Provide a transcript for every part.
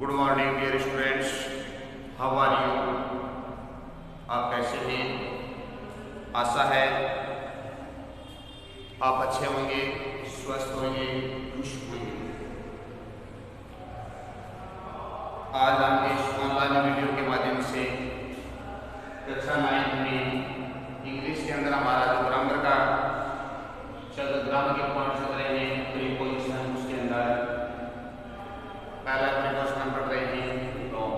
Good morning dear students, how are you. आप कैसे हैं? आशा है आप अच्छे होंगे, स्वस्थ होंगे, खुश होंगे। आज हम इस ऑनलाइन वीडियो के माध्यम से कक्षा 9 में इंग्लिश के अंदर हमारा जो ग्रामर का ग्रामर के पॉइंट चल रहे हैं, प्रीपोजिशन, उसके अंदर पहला क्वेश्चन पढ़ रहे हैं फ्रॉम।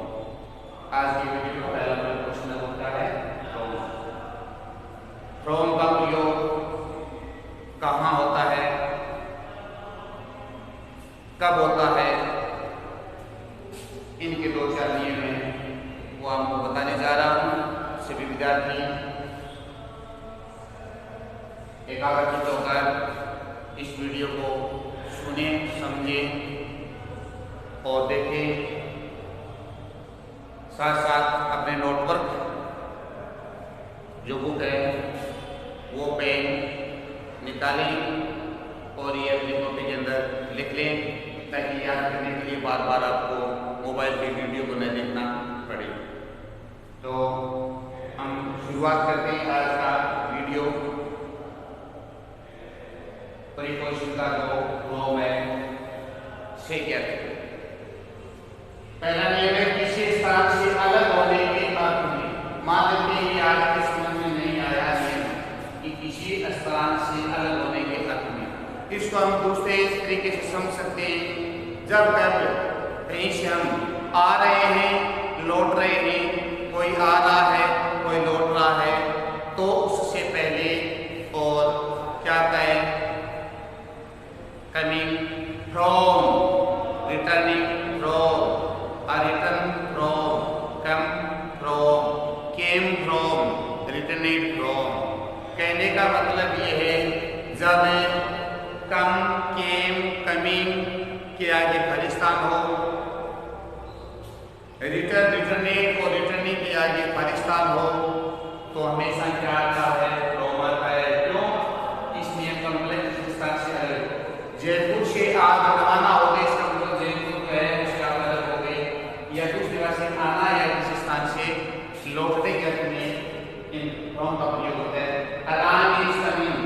आज की वीडियो का पहला क्वेश्चन होता है फ्रॉम। फ्रॉम का प्रयोग कहाँ होता है, कब होता है, इनके दो चार नियम हैं, वो आपको बताने जा रहा हूँ। सभी विद्यार्थी एकाग्रचित्त होकर इस वीडियो को सुने, समझें और देखें। साथ साथ अपने नोटवर्क जो बुक है वो पेन निकालें और ये अपनी कॉपी के अंदर लिख लें, ताकि याद करने के लिए बार बार आपको मोबाइल की वीडियो को नहीं देखना पड़े। तो हम शुरुआत करते हैं आज का वीडियो। प्रीपोजिशन का जो फ्रॉम है से क्या है। पहला नियम है किसी स्थान से अलग होने के अर्थ में। मान लेते हैं कि आज के समझ में नहीं आया नियम कि किसी स्थान से अलग होने के अर्थ में। इसको हम दूसरे तरीके से समझ सकते हैं। जब कहीं से हम आ रहे हैं, लौट रहे हैं, कोई आ रहा है, कोई लौट रहा है, तो उससे पहले और क्या कहें, coming from, returning from, return from, come from, came from, returned from। कहने का मतलब ये है जब come, came, coming के आगे खालिस्तान हो, return, returned और returning के आगे खालिस्तान हो, तो हमेशा क्या आता है, from आता है। क्यों? इस नियम का मतलब किसी स्थान से अलग। जयपुर से आज रवाना हो गए, इसका मतलब जयपुर है उसके अलग हो गए, या दूसरी बात से आना या किसी स्थान से लौटने के अर्थ में इन फ्रॉम का प्रयोग होता है। अरान इज कमिंग,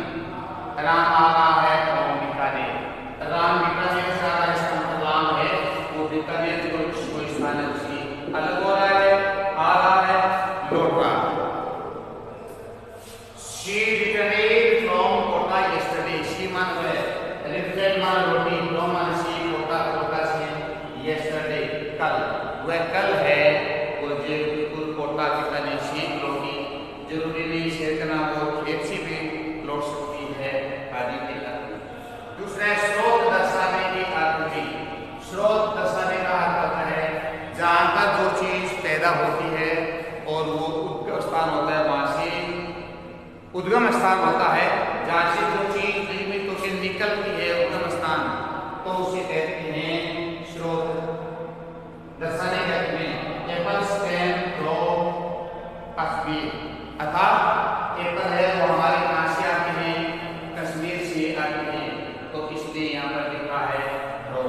अरान आ रहा है, फ्रॉम बीकानेर। अरान बीकानेर से आ रहा है, इसका मतलब राम है वो बीकानेर जो कोई स्थान है उसकी अलग हो रहा है, आ रहा है, लौट रहा है। She returned from Kota yesterday. She मान है रिटर्न मान रोटी, फ्रॉम मान सी, कोटा कोटा से यस्टरडे कल, वह कल है, वो जयपुर कोटा की तरह से लौटी। जरूरी नहीं शेरकना वो खेत से भी लौट सकती है, आदि के अर्थ। दूसरा स्रोत दर्शाने के अर्थ में। स्रोत दर्शाने का अर्थ होता है जहाँ पर जो चीज पैदा होती है और वो उद्गम स्थान होता है, वहां से उद्गम स्थान होता है, जहाँ से जो चीज निर्मित होकर निकलती है, उद्गम स्थान, तो उसे कहते हैं स्रोत। दर्शाने के अर्थ में एप्पल्स कैन ग्रो कश्मीर, अर्थात एप्पल है वो हमारे कहाँ से आते हैं, कश्मीर से आते हैं, तो इसलिए यहाँ पर लिखा है ग्रो।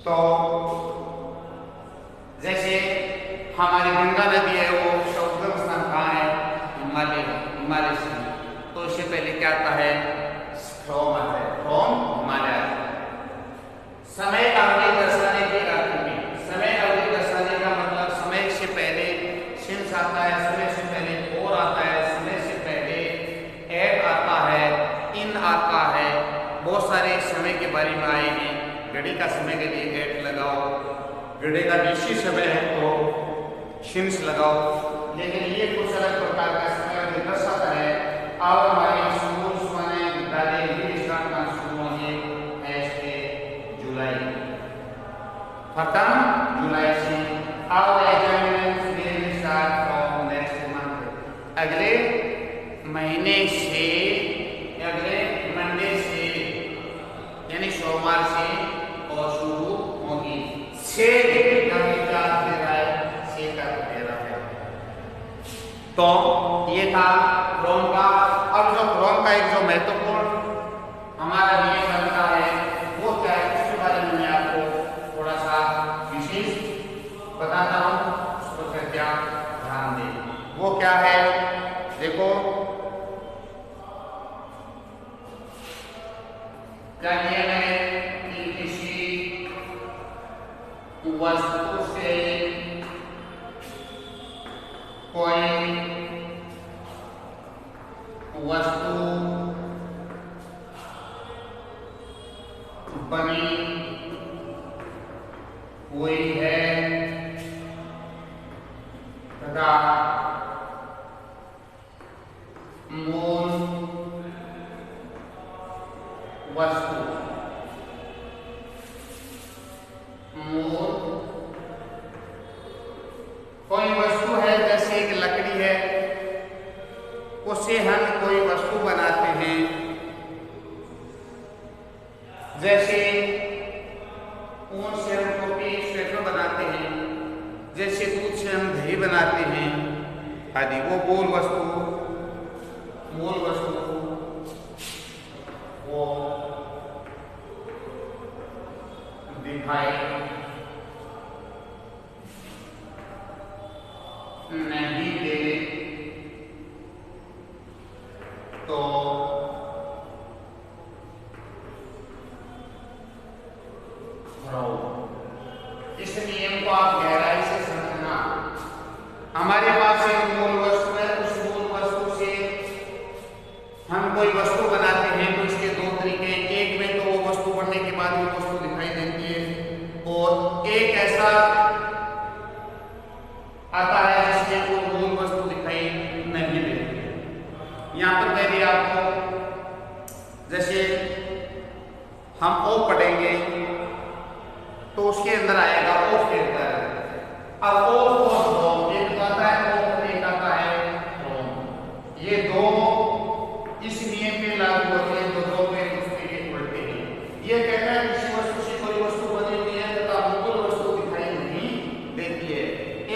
तो जैसे हमारी गंगा नदी है वो उद्गम स्थान कहाँ है, हिमालय से, तो इससे पहले क्या आता है, फ्रॉम आता है, फ्रॉम हिमालय। समय अवधि दर्शाने के अर्थ में। समय अवधि दर्शाने का मतलब समय से पहले सिंस आता है, समय से पहले और आता है, समय से पहले एट आता है, इन आता है। बहुत सारे समय के बारे में आए हैं। घड़ी का समय के लिए एट लगाओ, घड़ी का निश्चित समय है तो सिंस लगाओ। लेकिन ये कुछ अलग प्रकार का समय जो दर्शाता है। अब हमारे स्कूल माने विद्यालय स्टार्ट का शुरू होने जुलाई, खत्म जुलाई से। Our examinations will start from next month। अगले महीने से, अगले मंडे से, यानी सोमवार से और शुरू होगी। से तो ये था फ्रॉम का। अब जो फ्रॉम का एक जो महत्वपूर्ण हमारा नियम बनता है वो क्या है, उसके बारे में मैं आपको थोड़ा सा जानिए मैंने कि किसी वस्तु से कोई वस्तु बनी हुई है तथा मूल वस्तु कोई वस्तु है, जैसे एक लकड़ी है, उससे हम कोई वस्तु बनाते हैं। जैसे ऊन से हम टोपी स्वेटर बनाते हैं, जैसे दूध से हम दही बनाते हैं आदि। वो मूल वस्तु वो दिखाई नहीं दे तो इस नियम को आप गहराई से समझना। हमारे पास एक मूल वस्तु है, उस मूल वस्तु से हम कोई वस्तु बनाते हैं तो इसके दो तरीके हैं। एक में तो वो वस्तु बनने के बाद वो वस्तु दिखाई देती है, और एक ऐसा आता है जिसमें वो मूल वस्तु दिखाई नहीं देती। यहाँ पर मैं भी आपको, जैसे हम ओ पढ़ेंगे तो उसके अंदर आएगा ओ फिल्टर। अब ओ और रोम, एक आता है ओ, एक आता है रोम। ये दो इस नियम पे लागू होते हैं, तो दो में दूसरे के उल्टे हैं। ये कहता है किसी वस्तु से कोई वस्तु बनी हुई है तथा मूल वस्तु दिखाई नहीं देती है।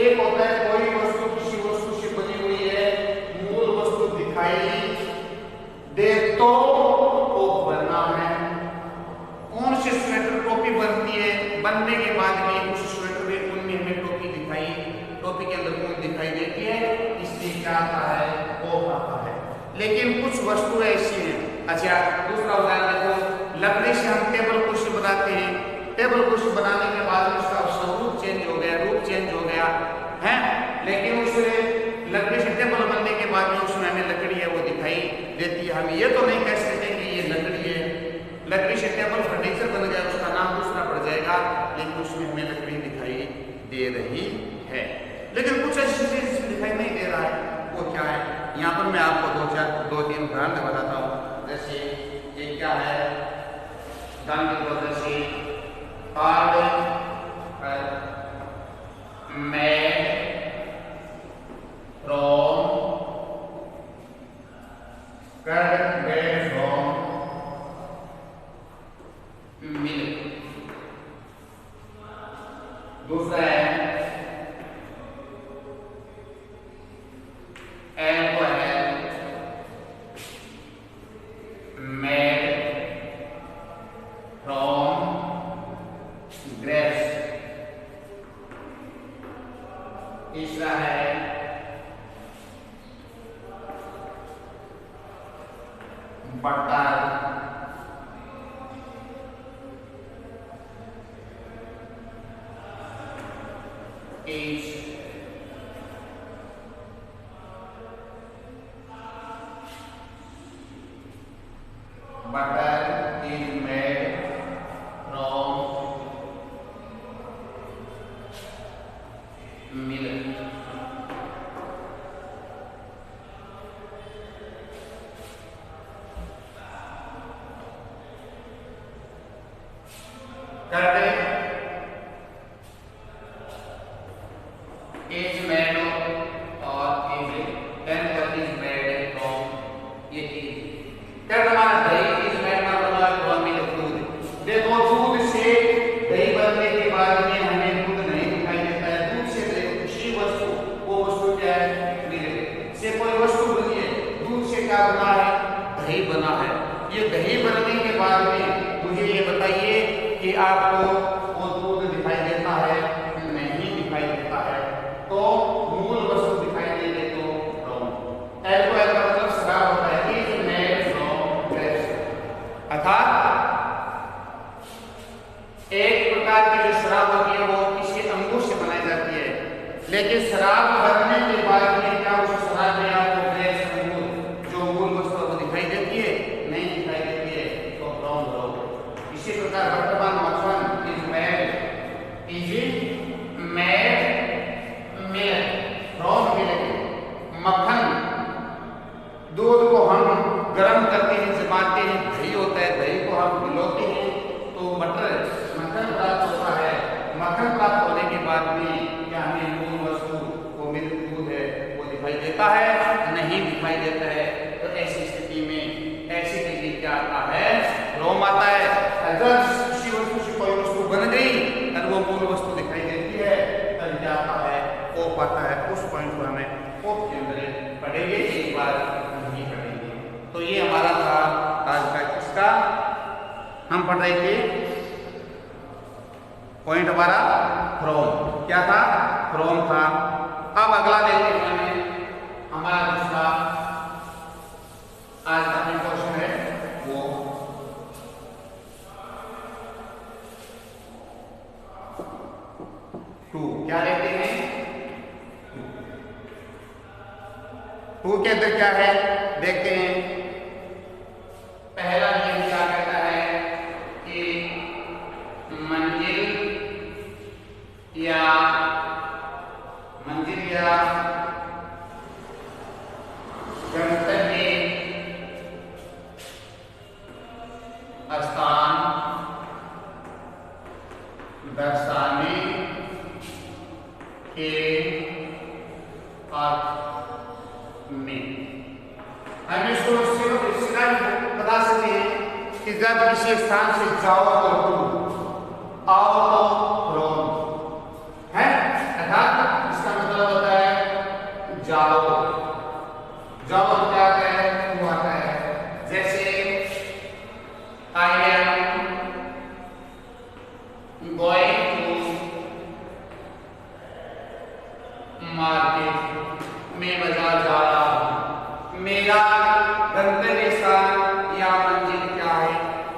एक होता है कोई वस्तु किसी वस्तु से बनी हुई है, मूल वस्तु दिखाई दे तो वो बनना है। कौन से स्वेटर टोपी बनती है, बनने के बाद में उस स्वेटर में ऊन में हमें टोपी के अंदर ऊन दिखाई देती है, इसलिए क्या आता है, वो आता है। लेकिन कुछ वस्तु ऐसी हैं। अच्छा, दूसरा उदाहरण देखो, लकड़ी से हम टेबल कुर्सी बनाते हैं। टेबल कुर्सी बनाने के बाद उसका स्वरूप चेंज हो गया, रूप चेंज हो गया है, लेकिन उस लकड़ी से टेबल बनने के बाद में उसमें हमें लकड़ी है वो दिखाई देती है। हम ये तो नहीं कह सकते कि ये लकड़ी है। लकड़ी से टेबल फर्नीचर बन गया, उसका नाम दूसरा पड़ जाएगा, लेकिन उसमें हमें लकड़ी दिखाई दे रही है। लेकिन कुछ ऐसी चीज दिखाई नहीं दे रहा है, वो क्या है? यहाँ पर मैं आपको दो तीन उदाहरण बताता हूँ। जैसे ये क्या है, उदाहरण के तौर जैसे curd, made, from, bed from milk. दूसरा है तीसरा है butter, is butter is made from milk. करते is made of और is made from ये चीज क्या हमारा दही is made from मिल्क, दूध। देखो दूध से दही बनने के बाद में हमें दूध नहीं दिखाई देता है। दूध से किसी वस्तु, वो वस्तु क्या है, मिल्क से कोई वस्तु बनी है, दूध से क्या बना है, दही बना है। ये दही बनने के बाद में मुझे ये बताइए कि आपको वो दूध दिखाई देता है, नहीं दिखाई देता है, तो मूल वस्तु दिखाई नहीं दे तो रॉन्ग। एल्कोहल का मतलब शराब होता है, इज मेड फ्रॉम ग्रेप्स, अर्थात एक प्रकार की जो शराब होती है वो किसी अंगूर से बनाई जाती है, लेकिन शराब बनने के बाद में क्या उस शराब में आपको फ्रेश अंगूर जो मूल वस्तु वो दिखाई देती है? नहीं दिखाई देती है, तो ब्राउन ब्राउन। इसी प्रकार वर्तमान मक्खन इज मेड ब्राउन मिल्क। मक्खन दूध को हम गर्म करते हैं, जमाते हैं, दही होता है, दही को हम भिगोते हैं तो मक्खन प्राप्त होता है। मक्खन प्राप्त होने के बाद में क्या हमें मूल वस्तु वो मिल्क दूध है वो दिखाई देता है? नहीं दिखाई देता है। तो ऐसी स्थिति में ऐसी स्थिति क्या आता है? रोम आता है। जब किसी वस्तु से कोई वस्तु बन गई तब वो मूल वस्तु दिखाई देती है, तब क्या आता है? ओप आता है। उस पॉइंट को हमें ओप के अंदर पढ़ेंगे, एक बार नहीं पढ़ेंगे। तो ये हमारा था आज का किसका हम पढ़ रहे थे पॉइंट हमारा फ्रॉम। क्या था? फ्रॉम था। अब अगला देखते हैं हमारा दूसरा आज का क्वेश्चन है वो टू। क्या लेते हैं? टू के अंदर क्या है देखते हैं। पहला नियम क्या कहता है कि मंजिल या गंतव्य स्थान दर्शाने के अर्थ में हम इसको बता सकते हैं कि जब किसी स्थान से जाओ तो टू, आओ तो फ्रॉम है, अर्थात इसका मतलब होता है जाओ। जाओ क्या है? टू आता है। जैसे I am going to market, मैं बाजार जा रहा हूं। मेरा गंतव्य स्थान या मंजिल क्या है?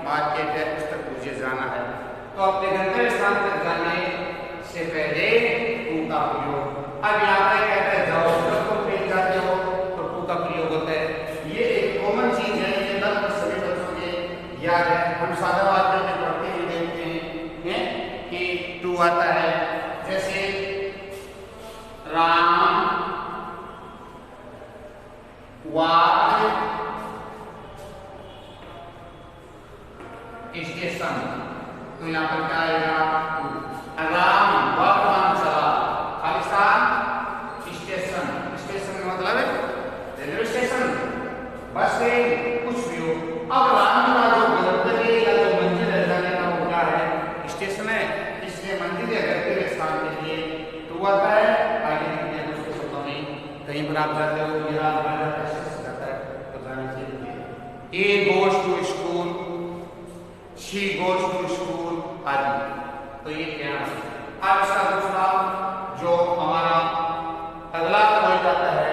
मार्केट है, उस तक मुझे जाना है। तो अपने गंतव्य स्थान तक जाने से पहले टू का प्रयोग। अब यहाँ पे कहता है जाओ, जब तुम कहीं जाते हो तो टू का प्रयोग होता है। ये एक कॉमन चीज है, ये लगभग सभी बच्चों के याद है। हम साधारण वाक्य में पढ़ते हुए देखते हैं कि टू आता है। जैसे राम वाक स्टेशन, तो यहाँ पर क्या आएगा? राम वर्तमान चला, खालिस्तान स्टेशन। स्टेशन का मतलब है रेलवे स्टेशन, बस ट्रेन, कुछ भी हो। अब राम का जो गंतव्य या जो मंजिल है जाने का वो क्या है? स्टेशन है। इसलिए मंजिल या गंतव्य स्थान के लिए टू आता है। आगे के दूसरे शब्दों में कहीं पर आप जाते हो या जाता है तो जाने चाहिए। He goes to school, she goes to school आदि। तो ये क्या है? अब इसका दूसरा जो हमारा अगला पॉइंट आता है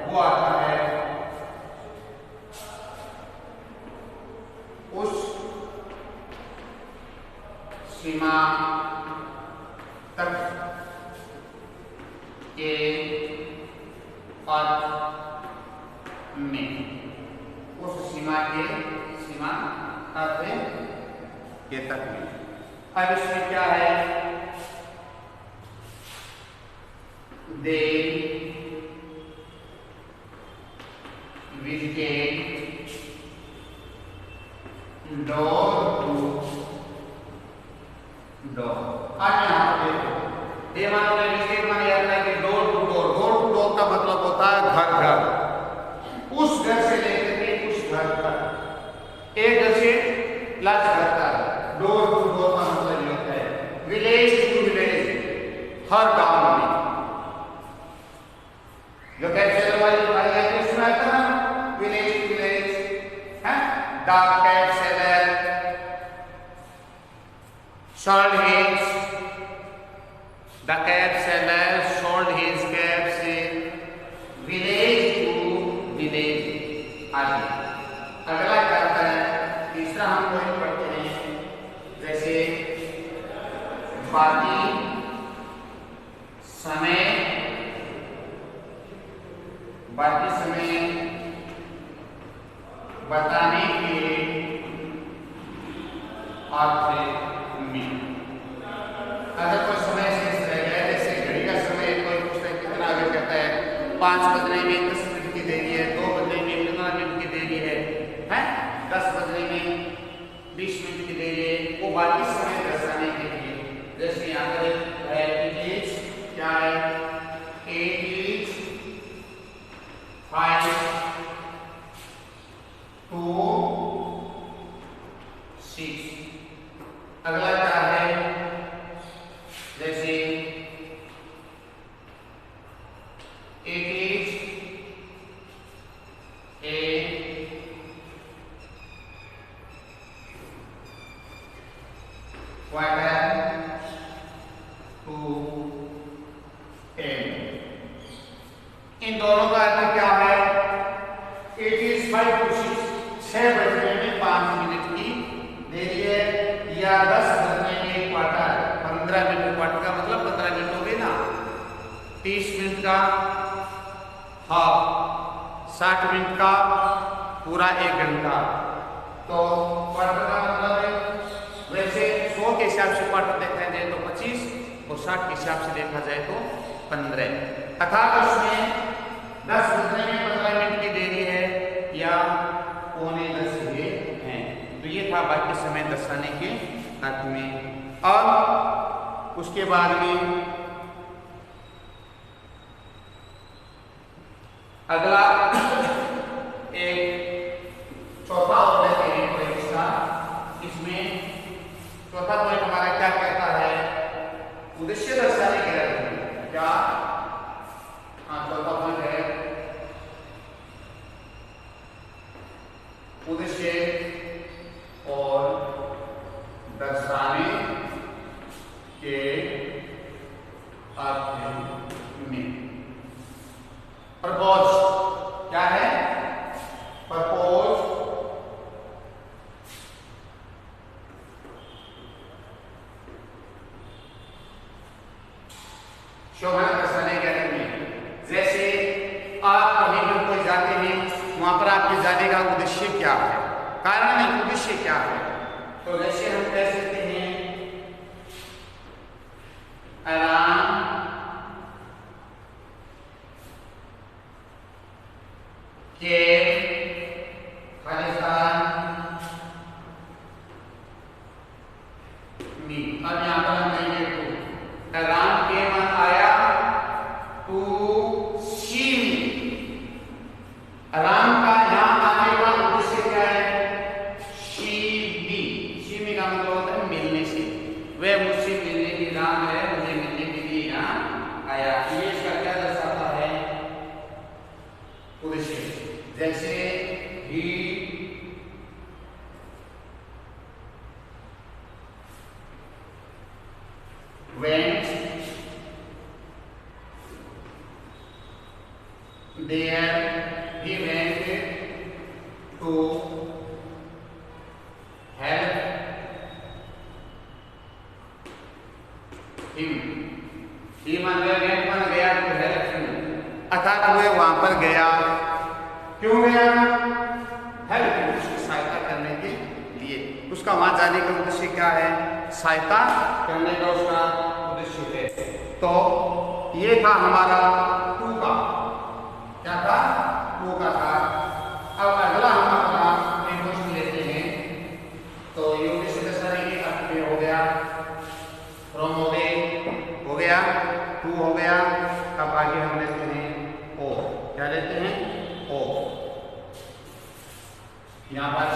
वो आता है उस सीमा तक के अर्थ में, उस सीमा अर्थ के तक में। अब इसमें क्या है? They visited door to door. अब यहाँ पे दे मानो में विजिटेड माने याद है कि door to door. Door to door का मतलब होता है घर घर, उस घर से लेकर के उस घर तक, एक घर से प्लस घर तक। डोर टू डोर का मतलब ये होता है विलेज टू विलेज, हर गांव में। जो कैप्चर वाली भाई है तो सुना था ना, विलेज टू विलेज है। The cat seller sold his, the cab seller sold his cab से village to village आदि। अगला क्या आता है? तीसरा हम पॉइंट पढ़ते हैं। जैसे बाकी समय बताने के आपसे उम्मीद। अगर कोई समय शेष रह गया, जैसे घड़ी का समय कोई पूछता है कितना, अगर कहता है 5 बजने में 10 मिनट की देरी है, 2 बजने में 15 मिनट की देरी है, 10 बजने में 20 मिनट की देरी है, वो बाकी समय दर्शाने के लिए, जैसे यहाँ पर है it is क्या है, 8 is 5 to 6। अगला क्या है, जैसे it is a quarter to 10। इन दोनों का अर्थ क्या है, it is 5 to 6, 6 बजने में 5 मिनट की देरी है, या 10 बजने में क्वार्टर, 15 मिनट, क्वार्टर का मतलब 15 मिनट हो गए ना, 30 मिनट का हाफ, 60 मिनट का पूरा 1 घंटा। तो क्वार्टर का मतलब है, वैसे 100 के हिसाब से क्वार्टर देखा जाए तो 25 और 60 के हिसाब से देखा जाए तो 15। अर्थात उसमें 10 बजने में 15 मिनट की देरी है या 9:45 हुए हैं। तो ये था बाकी समय दर्शाने के अर्थ में। और उसके बाद में अगला एक चौथा और लेते हैं पॉइंट का। इसमें चौथा पॉइंट हमारा क्या कहता है, उद्देश्य दर्शाने के अर्थ में क्या, चौथा पॉइंट है उद्देश्य और दर्शाने के अर्थ में। प्रपोज क्या है, प्रपोज शोभा दर्शाने के अर्थ में। जैसे आप कहीं पर कोई जाते हैं, वहां पर आपके जाने का उद्देश्य क्या है, कारण नहीं, उद्देश्य क्या है। तो जैसे हम कह सकते हैं आराम के खालिस्तान में। अब यहाँ पर हम कहेंगे तो आराम के मन आया टू सी मी। आराम का यहाँ आने का उद्देश्य क्या है, सी मी का मतलब होता है मिलने से, वह मुझसे मिलने की राम है, मुझे मिलने के लिए यहाँ आया। ये इसका क्या दर्शाता है, उद्देश्य। जैसे he went there, he went to help him। he मान गया to help him, अर्थात वह वहां पर गया, क्यों गया, हेल्प, उसकी सहायता करने के लिए। उसका वहां जाने का उद्देश्य क्या है, सहायता करने का उसका उद्देश्य है। तो ये था हमारा टू का, क्या था, टू का था। अब अगला हमारा एक क्वेश्चन लेते हैं। तो ये उद्देश्य दर्शाने के अर्थ में हो गया, फ्रॉम हो गया, टू हो गया। अब आगे हम लेते हैं ओ, क्या लेते हैं, ओ। यहाँ पर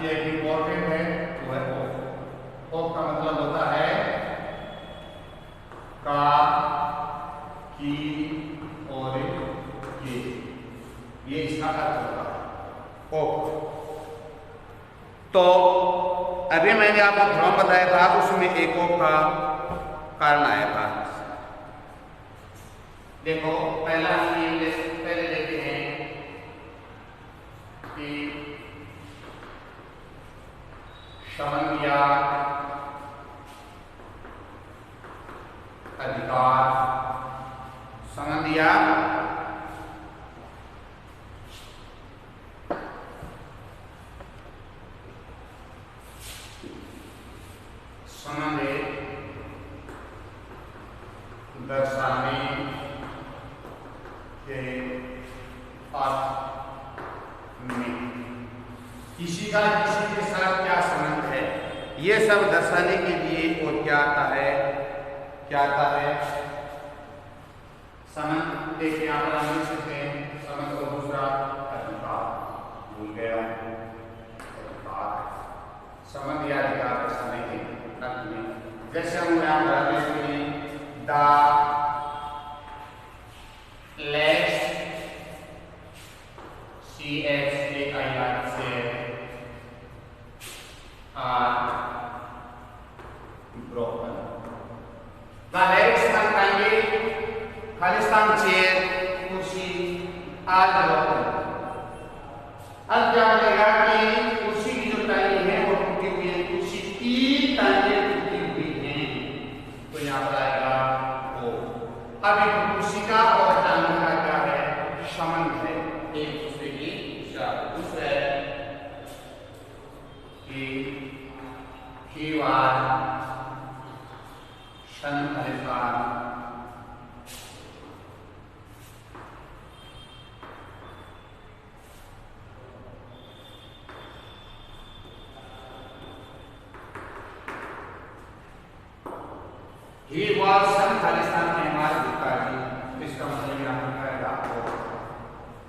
ये एक इंपॉर्टेंट है, वो है ओ। ओ का मतलब होता है का, की और ये इसका अर्थ होता है ओ। तो अभी मैंने आपको भ्रम बताया था, उसमें एक ओ का कारण आया था। देखो पहला हम पहले लेते हैं कि शमन या अधिकार, समझ लिया। संबंध दर्शाने के अर्थ में किसी का किसी के साथ क्या संबंध है, ये सब दर्शाने के लिए और क्या आता है, क्या आता है संबंध। देखिए यहाँ पर हम लिख सकते हैं संबंध और दूसरा अधिकार, भूल गया अधिकार, संबंध या अधिकार दर्शाने के अर्थ में। जैसे हम यहाँ पर देखते हैं द legs CHAIR से are broken. The legs कहेंगे खालिस्तान चेयर कुर्सी are broken। अब क्या बनेगा कि कुर्सी की जो टांगे हैं वो टूटी हुई है, कुर्सी की टांगे टूटी हुई हैं, तो यहाँ पर आएगा वो। अब एक कुर्सी का और टांगे का क्या है, संबंध है एक दूसरे की साथ। दूसरा है कि he was son Khalistan he was son Khalistan में हमारे गुप्ता जी, इसका मतलब यहाँ पर करेगा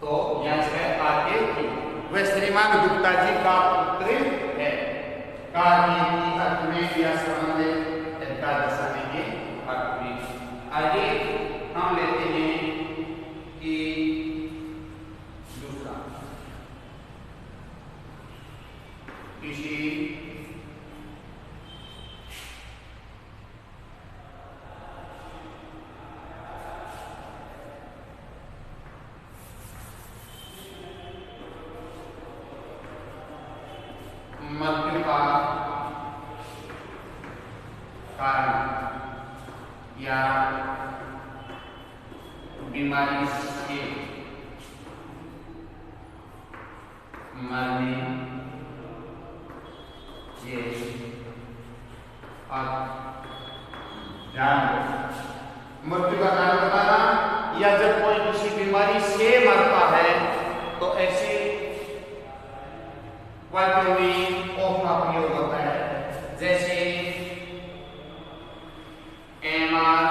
तो यहाँ से आगे की वह श्रीमान गुप्ता जी का पुत्र है का की अर्थ में या संबंध का दर्शाने के अर्थ में। आगे हम लेते हैं कि दूसरा किसी मृत्यु का कारण या बीमारी से मरने के मृत्यु का कारण बताना, या जब कोई किसी बीमारी से मरता है तो ऐसे वाक्यों में ऑफ का प्रयोग होता है। जैसे एमआर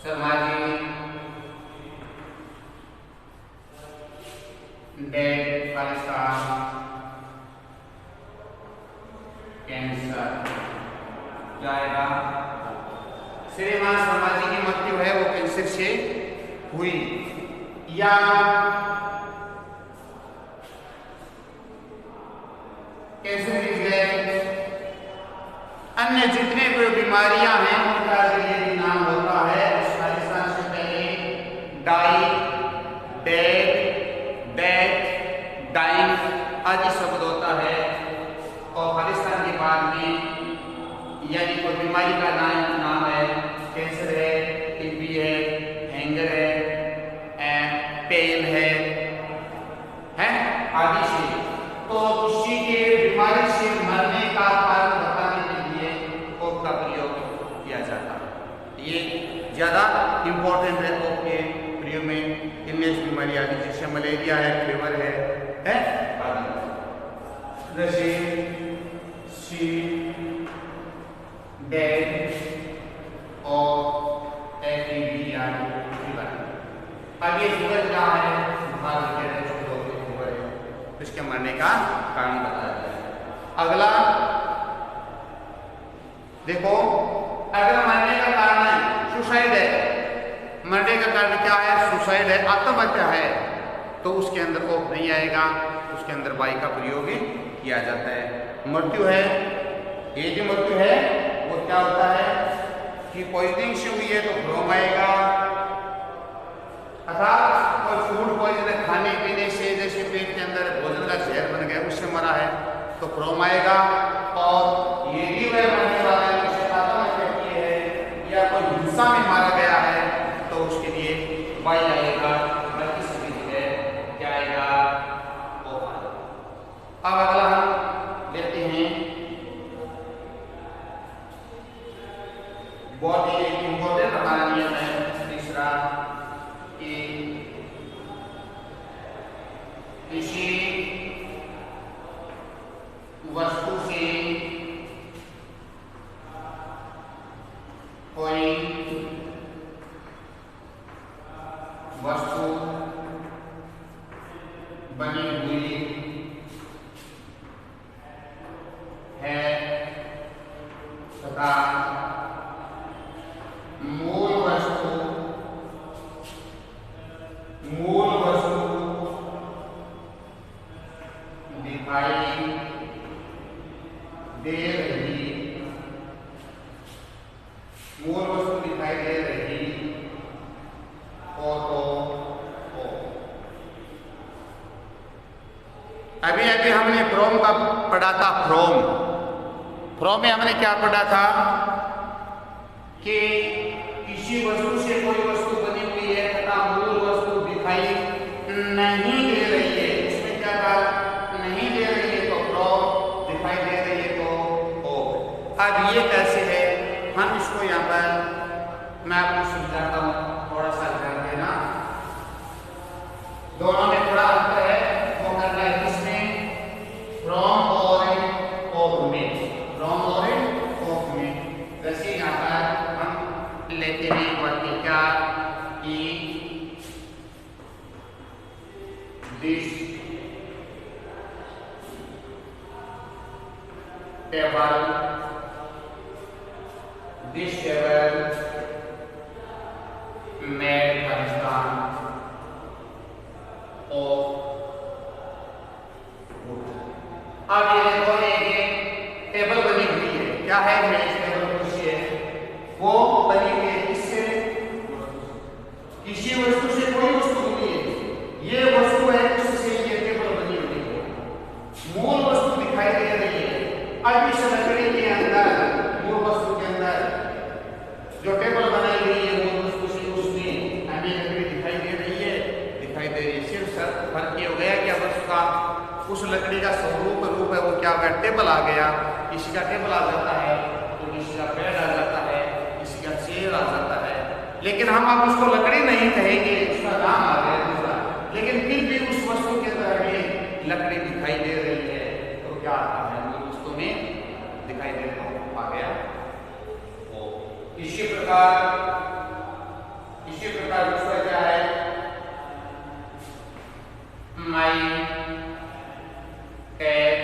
समाजी डेड खालिस्तान कैंसर जाएगा। श्रीमान समाजी की मृत्यु है वो कैंसर से हुई, या कैंसर अन्य जितने भी बीमारियां हैं उनका यदि नाम होता है उस खालिस्तान से पहले डाई, डेड, डेथ, डाइंग आदि शब्द होता है, और खालिस्तान के बाद में यदि कोई बीमारी का नाम है, कैंसर है, टीबी है, हैंगर है, पेन है आदि से, तो किसी के बीमारी से मरने का कारण बताने के लिए ओप का प्रयोग किया जाता है। ये ज़्यादा इम्पोर्टेंट है ओप के प्रयोग में। इनमें बीमारी आदि जैसे मलेरिया है, फीवर है आदि। जैसे सी डेड और एपीवी आदि फीवर। अब ये फीवर क्या है, बुखार वगैरह इसके मरने का कारण बताया जाए। अगला देखो, अगर मरने का कारण है सुसाइड है, मरने का कारण क्या है, सुसाइड है, आत्महत्या है, तो उसके अंदर ओप नहीं आएगा, उसके अंदर बाई का प्रयोग किया जाता है। मृत्यु है, ये जो मृत्यु है वो क्या होता है कि पॉइजनिंग से हुई है तो फ्रोम आएगा, अर्थात कोई फूड पॉइजन खाने पीने से, जैसे पेट के अंदर भोजन का जहर बन गया उससे मरा है तो फ्रोम आएगा। और ये भी वह मरने वाला है जिसे आत्महत्या की है बहुत ही इम्पोर्टेंट हमारा नियम है तीसरा कि किसी वस्तु से कोई वस्तु बनी हुई है तथा मूल वस्तु दिखाई दे रही हो तो हो। अभी अभी हमने फ्रॉम का पढ़ा था। फ्रॉम में हमने क्या पढ़ा था कि किसी वस्तु से कोई वस्तु बनी हुई है तथा मूल वस्तु दिखाई नहीं दे रही है। इसमें क्या कहा? नहीं दे रही है तो फ्रॉम, दिखाई दे रही है तो हो। अब ये कैसे है, हम इसको यहाँ पर मैं आपको समझाता हूँ, थोड़ा सा ध्यान देना। दोनों में थोड़ा अंतर है, वो करना है किसमें? फ्रॉम और ऑफ में। फ्रॉम और ऑफ में जैसे यहाँ पर हम लेते हैं वाक्य की this table made Pakistan of would. अब ये देखो एक टेबल बनी हुई है। क्या है? मेज, टेबल, कुर्सी है। वो बनी हुई है किससे? किसी वस्तु से कोई वस्तु बनी है। ये वस्तु है जिससे ये टेबल बनी हुई है। मूल वस्तु दिखाई दे रही है। अब इस लकड़ी के अंदर, मूल वस्तु के अंदर जो टेबल बनाई गई है मूल वस्तु से, उसमें हमें लकड़ी दिखाई दे रही है। सिर्फ फर्क ये हो गया कि अब उसका, उस लकड़ी का स्वरूप रूप है वो क्या हो गया? टेबल आ गया। किसी का टेबल आ जाता है तो किसी का बेड आ जाता है, किसी का चेयर आ जाता है। लेकिन हम अब उसको लकड़ी नहीं कहेंगे, उसका नाम आ गया दूसरा। लेकिन फिर भी उस वस्तु के अंदर हमें लकड़ी दिखाई दे रही है तो क्या आता है? मूल वस्तु में दिखाई दे रहा आ गया। इसी प्रकार दूसरा क्या है? My cat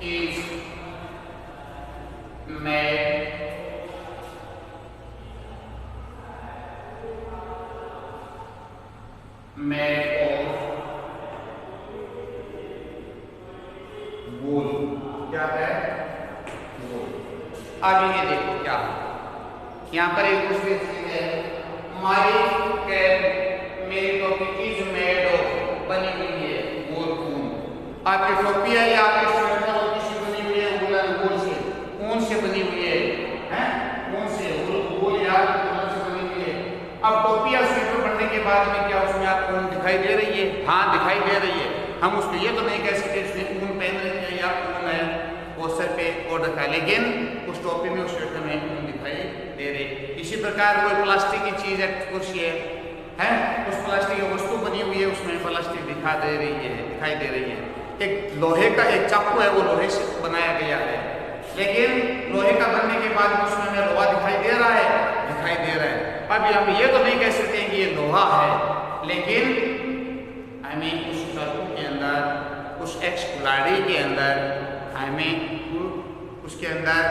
is made of wool. क्या है? अब ये देखो क्या यहाँ पर एक दूसरी चीज है। माई कैट, मेरी टोपी इज मेड ऑफ, बनी हुई है वूल, ऊन। आपकी टोपी है या आपकी स्वेटर और किसी बनी हुई है वूलन, वूल से, ऊन से बनी हुई है, ऊन से, वूल या वूलन से बनी हुई है। अब टोपी या स्वेटर बनने के बाद में क्या उसमें आपको ऊन दिखाई दे रही है? हाँ, दिखाई दे रही है। हम उसको ये तो नहीं कह सकते उसमें ऊन पहन रही है या ऊन है वो सर पे ओढ़ रखा है, लेकिन उस टोपी में, उस स्वेटर में ऊन दिखाई दे रही। इसी प्रकार कोई प्लास्टिक की चीज है, कुर्सी है, उस प्लास्टिक की वस्तु बनी हुई है, उसमें प्लास्टिक दिखाई दे रही है। एक लोहे का एक चाकू है, वो लोहे से बनाया गया है, लेकिन लोहे का बनने के बाद उसमें हमें लोहा दिखाई दे रहा है। अब हम ये तो नहीं कह सकते कि ये लोहा है, लेकिन हमें उस चाकू के अंदर, उस एक्स कुल्हाड़ी के अंदर हमें उसके अंदर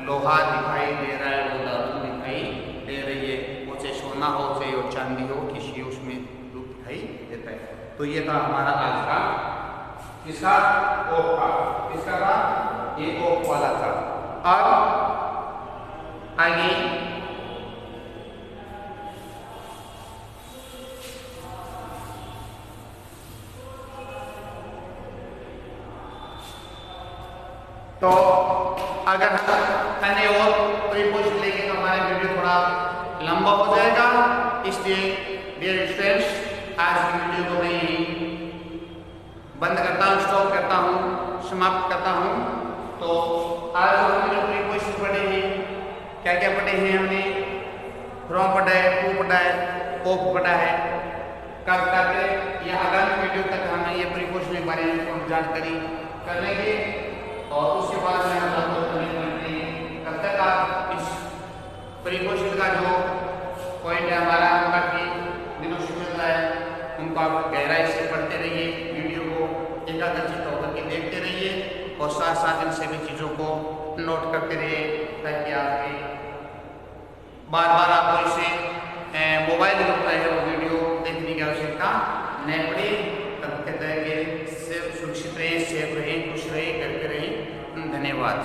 लोहा दिखाई दे रहा है, वो धातु दिखाई दे रही है। वो चाहे सोना हो, चाहे वो चांदी हो, किसी उसमें रूप दिखाई देता है। तो ये था हमारा आज का किसका? ओक का। किसका था? ये ओक वाला था। अब आगे तो अगर हम अन्य और प्रीपोजिशन लेंगे तो हमारा वीडियो थोड़ा लंबा हो जाएगा, इसलिए डियर स्टूडेंट्स आज की वीडियो को मैं बंद करता हूँ, स्टॉप करता हूँ, समाप्त करता हूँ। तो आज हमने जो प्रीपोजिशन पढ़े हैं, क्या क्या पढ़े हैं हमने? फ्रॉम पढ़ा है, टू पढ़ा है, ऑफ पढ़ा है। कब तक या आगामी वीडियो तक हम ये प्रीपोजिशन के बारे में जानकारी कर लेंगे और उसके बाद में हम आपको करते हैं। तब तक आप इस प्रीपोजिशन का जो पॉइंट है हमारा काफी दिनों से चल रहा है, उनको आप गहराई से पढ़ते रहिए, वीडियो को एकाग्रचित्त होकर के देखते रहिए और साथ साथ इन सभी चीज़ों को नोट करते रहिए ताकि आपके बार बार आपको इसे मोबाइल में होता है वो वीडियो देखने की आवश्यकता नहीं पड़े। तब तक के सुरक्षित रहें, सेफ रहें, खुश रहें, करते रहें। धन्यवाद।